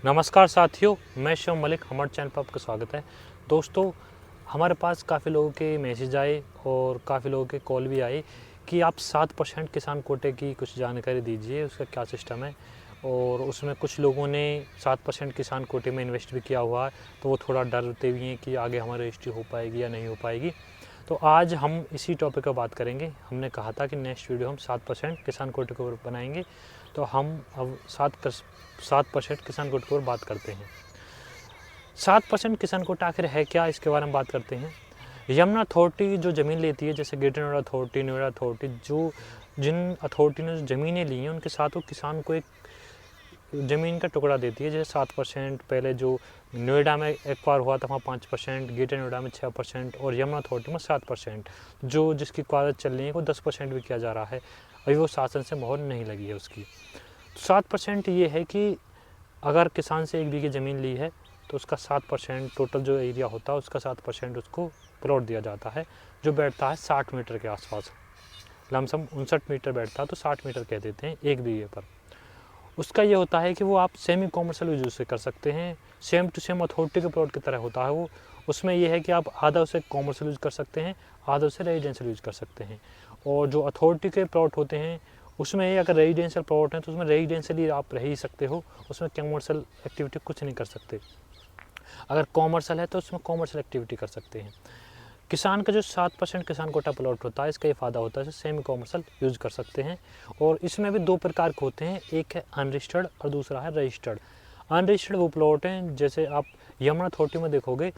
नमस्कार साथियों, मैं शिव मलिक, हमारे चैनल पर आपका स्वागत है। दोस्तों, हमारे पास काफ़ी लोगों के मैसेज आए और काफ़ी लोगों के कॉल भी आए कि आप 7% किसान कोटे की कुछ जानकारी दीजिए, उसका क्या सिस्टम है। और उसमें कुछ लोगों ने 7% किसान कोटे में इन्वेस्ट भी किया हुआ है, तो वो थोड़ा डरते भी हैं कि आगे हमारी रजिस्ट्री हो पाएगी या नहीं हो पाएगी। तो आज हम इसी टॉपिक पर बात करेंगे। हमने कहा था कि नेक्स्ट वीडियो हम 7% किसान कोटे के ऊपर बनाएंगे, तो हम अब 7% किसान कोटे के ऊपर बात करते हैं। 7% किसान कोटा आखिर है क्या, इसके बारे में बात करते हैं। यमुना अथॉरिटी जो ज़मीन लेती है, जैसे greater Noida authority, Noida authority, जिन अथॉरिटी ने जो ज़मीनें ली हैं उनके साथ वो किसान को एक ज़मीन का टुकड़ा देती है। जैसे 7% पहले जो नोएडा में एक बार हुआ था वहाँ 5%, ग्रेटर नोएडा में 6% और यमुना अथॉरिटी में 7%। जो जिसकी कागज़ चल रही है वो 10% भी किया जा रहा है, अभी वो शासन से मोहर नहीं लगी है उसकी। 7% ये है कि अगर किसान से 1 बीघे ज़मीन ली है तो उसका 7% टोटल जो एरिया होता है उसका 7% उसको प्लॉट दिया जाता है, जो बैठता है 60 मीटर के आसपास। लमसम 59 मीटर बैठता है, तो 60 मीटर कह देते हैं 1 बीघे पर। उसका ये होता है कि वो आप सेमी कॉमर्शियल यूज से कर सकते हैं, सेम टू सेम अथॉरिटी के प्लॉट की तरह होता है वो। उसमें ये है कि आप आधा उसे कॉमर्शियल यूज कर सकते हैं, आधा उसे रेजिडेंशियल यूज कर सकते हैं। और जो अथॉरिटी के प्लॉट होते हैं उसमें अगर रेजिडेंशियल प्लॉट है तो उसमें रेजिडेंशियली आप रह ही सकते हो, उसमें कॉमर्शियल एक्टिविटी कुछ नहीं कर सकते। अगर कॉमर्शियल है तो उसमें कॉमर्शियल एक्टिविटी कर सकते हैं। किसान का जो 7% किसान कोटा प्लॉट होता है, इसका ये फ़ायदा होता है सेमी कॉमर्शियल यूज़ कर सकते हैं। और इसमें भी 2 प्रकार के होते हैं, एक है अनरजिस्टर्ड और दूसरा है रजिस्टर्ड। अनरजिस्टर्ड वो प्लॉट हैं, जैसे आप यमुना अथॉरिटी में देखोगे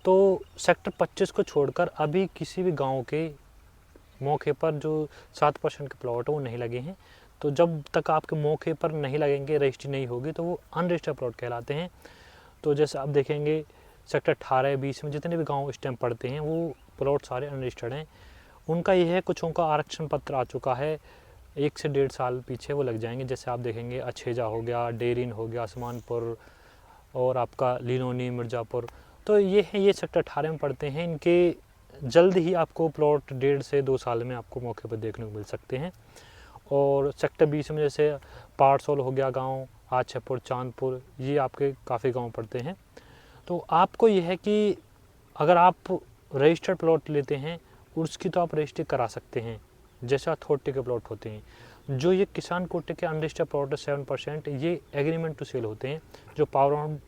तो सेक्टर 25 को छोड़कर अभी किसी भी गाँव के मौके पर जो 7% के प्लॉट है वो नहीं लगे हैं। तो जब तक आपके मौके पर नहीं लगेंगे, रजिस्ट्री नहीं होगी, तो वो अनरजिस्टर्ड प्लॉट कहलाते हैं। तो जैसे आप देखेंगे सेक्टर 18-20 में जितने भी गांव इस टाइम पड़ते हैं वो प्लॉट सारे अनरजिस्टर्ड हैं। उनका ये है, कुछ का आरक्षण पत्र आ चुका है, 1 से 1.5 साल पीछे वो लग जाएंगे। जैसे आप देखेंगे अछेजा हो गया, डेरिन हो गया, आसमानपुर और आपका लिनोनी, मिर्ज़ापुर, तो ये है, ये सेक्टर 18 में पड़ते हैं। इनके जल्द ही आपको प्लॉट 1.5 से 2 साल में आपको मौके पर देखने को मिल सकते हैं। और सेक्टर 20 में जैसे पारसोल हो गया गाँव, आछपुर, चांदपुर, ये आपके काफ़ी गाँव पड़ते हैं। तो आपको ये है कि अगर आप रजिस्टर्ड प्लॉट लेते हैं उसकी तो आप रजिस्ट्री करा सकते हैं, जैसे अथॉरिटी के प्लॉट होते हैं। जो ये किसान कोटे के अनरजिस्टर्ड प्लॉट है 7%, ये एग्रीमेंट टू सेल होते हैं, जो पावर ऑफ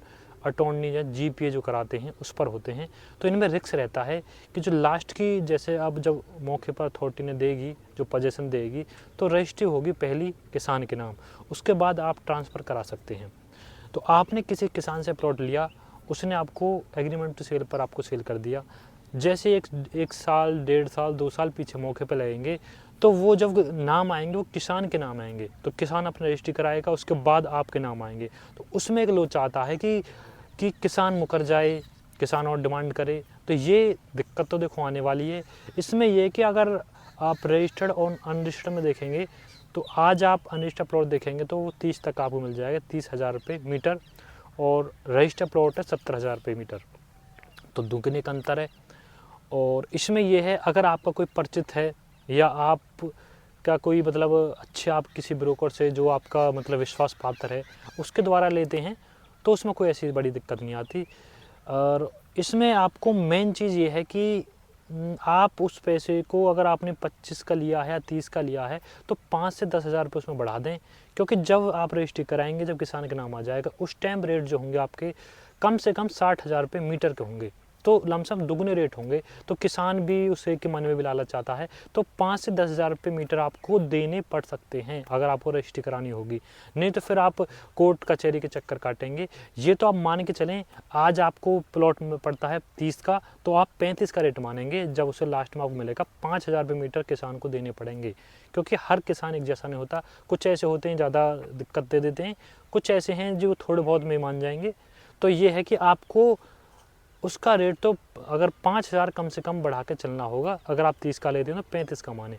अटॉर्नी या जीपीए जो कराते हैं उस पर होते हैं। तो इनमें रिस्क रहता है कि जो लास्ट की, जैसे अब जब मौके पर अथॉरिटी ने देगी, जो पोजीशन देगी, तो रजिस्ट्री होगी पहली किसान के नाम, उसके बाद आप ट्रांसफ़र करा सकते हैं। तो आपने किसी किसान से प्लॉट लिया, उसने आपको एग्रीमेंट टू सेल पर आपको सेल कर दिया। जैसे एक साल, 1.5 साल, 2 साल पीछे मौके पे लगेंगे, तो वो जब नाम आएंगे वो किसान के नाम आएंगे, तो किसान अपना रजिस्ट्री कराएगा, उसके बाद आपके नाम आएंगे। तो उसमें एक लोग चाहता है कि किसान मुकर जाए, किसान और डिमांड करे, तो ये दिक्कत तो देखो आने वाली है। इसमें यह कि अगर आप रजिस्टर्ड और अनरजिस्टर्ड में देखेंगे तो आज आप अनरजिस्टर्ड प्लॉट देखेंगे तो वो 30 तक आपको मिल जाएगा, 30,000 रुपये मीटर, और रजिस्टर्ड प्लॉट है 70,000 रुपये मीटर, तो दुगने का अंतर है। और इसमें यह है, अगर आपका कोई परिचित है या आप का कोई मतलब अच्छे, आप किसी ब्रोकर से जो आपका मतलब विश्वास पात्र है उसके द्वारा लेते हैं, तो उसमें कोई ऐसी बड़ी दिक्कत नहीं आती। और इसमें आपको मेन चीज़ ये है कि आप उस पैसे को, अगर आपने 25 का लिया है या 30 का लिया है, तो 5 से 10,000 रुपये उसमें बढ़ा दें, क्योंकि जब आप रजिस्ट्री कराएंगे, जब किसान के नाम आ जाएगा, उस टाइम रेट जो होंगे आपके कम से कम 60,000 रुपये मीटर के होंगे, तो लमसम दुगने रेट होंगे। तो किसान भी उसे के मन में भी लालच आता है, तो 5 से 10,000 रुपये मीटर आपको देने पड़ सकते हैं अगर आपको रजिस्ट्री करानी होगी, नहीं तो फिर आप कोर्ट कचहरी के चक्कर काटेंगे। ये तो आप मान के चलें, आज आपको प्लॉट में पड़ता है 30 का, तो आप 35 का रेट मानेंगे, जब उसे लास्ट में आपको मिलेगा 5,000 रुपये मीटर किसान को देने पड़ेंगे, क्योंकि हर किसान एक जैसा नहीं होता। कुछ ऐसे होते हैं ज़्यादा दिक्कत दे देते हैं, कुछ ऐसे हैं जो थोड़े बहुत में मान जाएंगे। तो ये है कि आपको उसका रेट तो अगर 5,000 कम से कम बढ़ा के चलना होगा। अगर आप 30 का लेते हो तो 35 का माने।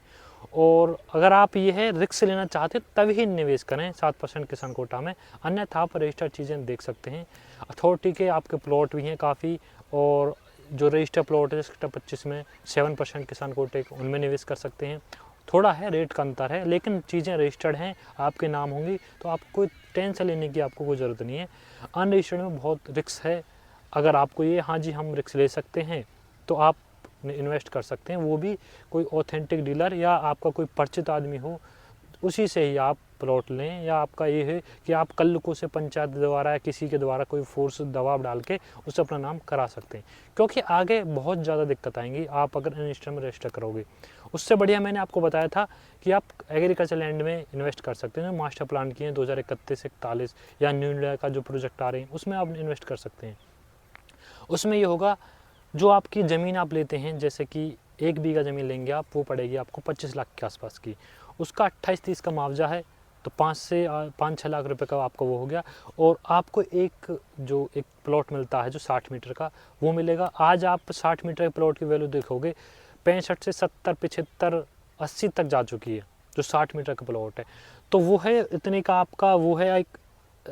और अगर आप ये है रिस्क लेना चाहते हैं तभी निवेश करें 7% किसान कोटा में, अन्यथा आप रजिस्टर्ड चीज़ें देख सकते हैं। अथॉरिटी के आपके प्लॉट भी हैं काफ़ी, और जो रजिस्टर प्लॉट है सेक्टर 25 में 7% किसान कोटे, उनमें निवेश कर सकते हैं। थोड़ा है रेट का अंतर है, लेकिन चीज़ें रजिस्टर्ड हैं, आपके नाम होंगी, तो आपको टेंशन लेने की आपको कोई ज़रूरत नहीं है। अनरजिस्टर्ड में बहुत रिस्क है। अगर आपको ये हाँ जी हम रिस्क ले सकते हैं तो आप इन्वेस्ट कर सकते हैं, वो भी कोई ऑथेंटिक डीलर या आपका कोई परिचित आदमी हो, उसी से ही आप प्लॉट लें। या आपका ये है कि आप कल को से पंचायत द्वारा या किसी के द्वारा कोई फोर्स दबाव डाल के उससे अपना नाम करा सकते हैं, क्योंकि आगे बहुत ज़्यादा दिक्कत आएंगी आप अगर अनरजिस्टर्ड में रजिस्टर करोगे। उससे बढ़िया मैंने आपको बताया था कि आप एग्रीकल्चर लैंड में इन्वेस्ट कर सकते हैं। मास्टर प्लान किए 2031-41 या न्यू इंडिया का जो प्रोजेक्ट आ रहे हैं उसमें आप इन्वेस्ट कर सकते हैं। उसमें ये होगा, जो आपकी ज़मीन आप लेते हैं, जैसे कि 1 बीघा ज़मीन लेंगे आप, वो पड़ेगी आपको 25 लाख के आसपास की। उसका 28-30 का मुआवजा है, तो 5-6 लाख रुपए का आपका वो हो गया। और आपको एक प्लॉट मिलता है जो 60 मीटर का, वो मिलेगा। आज आप 60 मीटर के प्लॉट की वैल्यू देखोगे 65 से 70, 75, 80 तक जा चुकी है, जो 60 मीटर का प्लॉट है। तो वो है इतने का आपका वो है। एक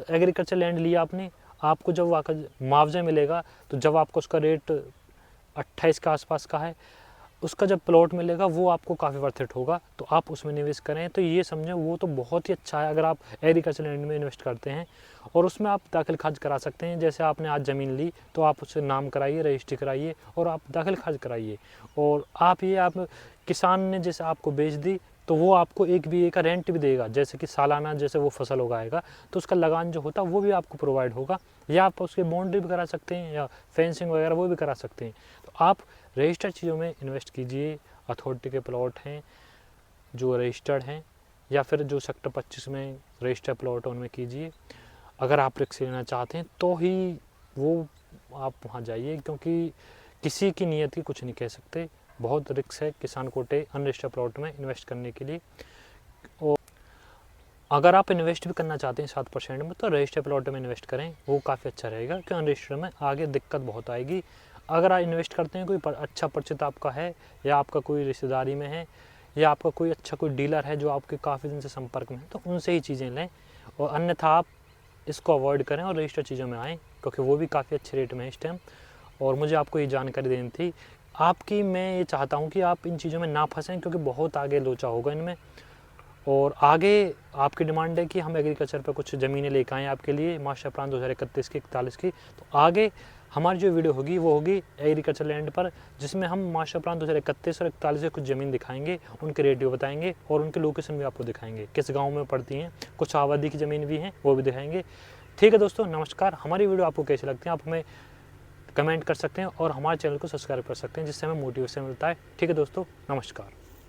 एग्रीकल्चर लैंड लिया आपने, आपको जब मुआवजा मिलेगा तो जब आपको उसका रेट 28 के आसपास का है, उसका जब प्लॉट मिलेगा वो आपको काफ़ी वर्थ इट होगा। तो आप उसमें निवेश करें तो ये समझें वो तो बहुत ही अच्छा है अगर आप एग्रीकल्चर लैंड में इन्वेस्ट करते हैं। और उसमें आप दाखिल खारिज करा सकते हैं। जैसे आपने आज ज़मीन ली तो आप उससे नाम कराइए, रजिस्ट्री कराइए और आप दाखिल खारिज कराइए। और आप किसान ने जैसे आपको बेच दी तो वो आपको 1 बीघे का रेंट भी देगा, जैसे कि सालाना जैसे वो फसल उगाएगा तो उसका लगान जो होता है वो भी आपको प्रोवाइड होगा। या आप उसके बाउंड्री भी करा सकते हैं या फेंसिंग वगैरह वो भी करा सकते हैं। तो आप रजिस्टर्ड चीज़ों में इन्वेस्ट कीजिए। अथॉरिटी के प्लॉट हैं जो रजिस्टर्ड हैं, या फिर जो सेक्टर 25 में रजिस्टर्ड प्लॉट उनमें कीजिए। अगर आप रिस्क लेना चाहते हैं तो ही वो आप वहाँ जाइए, क्योंकि किसी की नीयत की कुछ नहीं कह सकते। बहुत रिस्क है किसान कोटे अनरजिस्टर्ड प्लॉट में इन्वेस्ट करने के लिए। और अगर आप इन्वेस्ट भी करना चाहते हैं 7% में तो रजिस्टर्ड प्लॉट में इन्वेस्ट करें, वो काफ़ी अच्छा रहेगा, क्योंकि अनरजिस्टर्ड में आगे दिक्कत बहुत आएगी। अगर आप इन्वेस्ट करते हैं, कोई अच्छा परिचित आपका है या आपका कोई रिश्तेदारी में है या आपका कोई अच्छा कोई डीलर है जो आपके काफ़ी दिन से संपर्क में है, तो उनसे ही चीज़ें लें। और अन्यथा आप इसको अवॉइड करें और रजिस्टर्ड चीज़ों में आएँ, क्योंकि वो भी काफ़ी अच्छे रेट में है इस टाइम। और मुझे आपको ये जानकारी देनी थी आपकी। मैं ये चाहता हूँ कि आप इन चीज़ों में ना फंसें, क्योंकि बहुत आगे लोचा होगा इनमें। और आगे आपकी डिमांड है कि हम एग्रीकल्चर पे कुछ ज़मीनें लेकर आएँ आपके लिए, मास्टर प्लान 2031 की 41 की। तो आगे हमारी जो वीडियो होगी वो होगी एग्रीकल्चर लैंड पर, जिसमें हम मास्टर प्लान 2031 और 41 की कुछ ज़मीन दिखाएंगे, उनके रेट भी बताएंगे और उनके लोकेशन भी आपको दिखाएंगे, किस गाँव में पड़ती हैं। कुछ आबादी की ज़मीन भी हैं वो भी दिखाएंगे। ठीक है दोस्तों, नमस्कार। हमारी वीडियो आपको कैसी लगती है आप हमें कमेंट कर सकते हैं और हमारे चैनल को सब्सक्राइब कर सकते हैं, जिससे हमें मोटिवेशन मिलता है। ठीक है दोस्तों, नमस्कार।